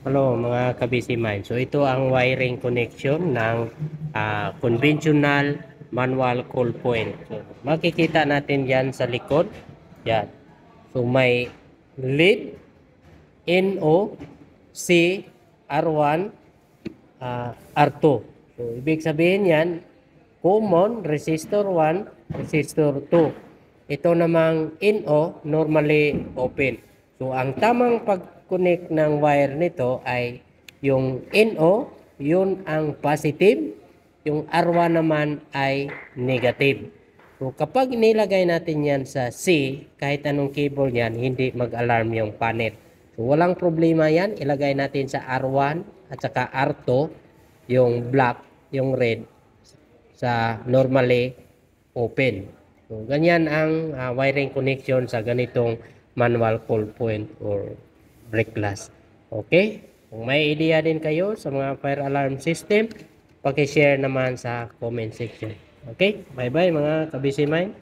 Hello mga kabisiman. So ito ang wiring connection ng conventional manual coil point. So makikita natin yan sa likod. Yan. So may lead, NO, C, R1, R2. So ibig sabihin yan, common resistor 1, resistor 2. Ito namang NO, normally open. So ang tamang pag-connect ng wire nito ay yung NO, yun ang positive, yung R1 naman ay negative. So kapag nilagay natin yan sa C, kahit anong cable yan, hindi mag-alarm yung panel. So walang problema yan, ilagay natin sa R1 at saka R2, yung black, yung red, sa normally open. So, ganyan ang wiring connection sa ganitong manual coil point or break glass. Okay? Kung may idea din kayo sa mga fire alarm system, paki-share naman sa comment section. Okay? Bye-bye mga kabisimay.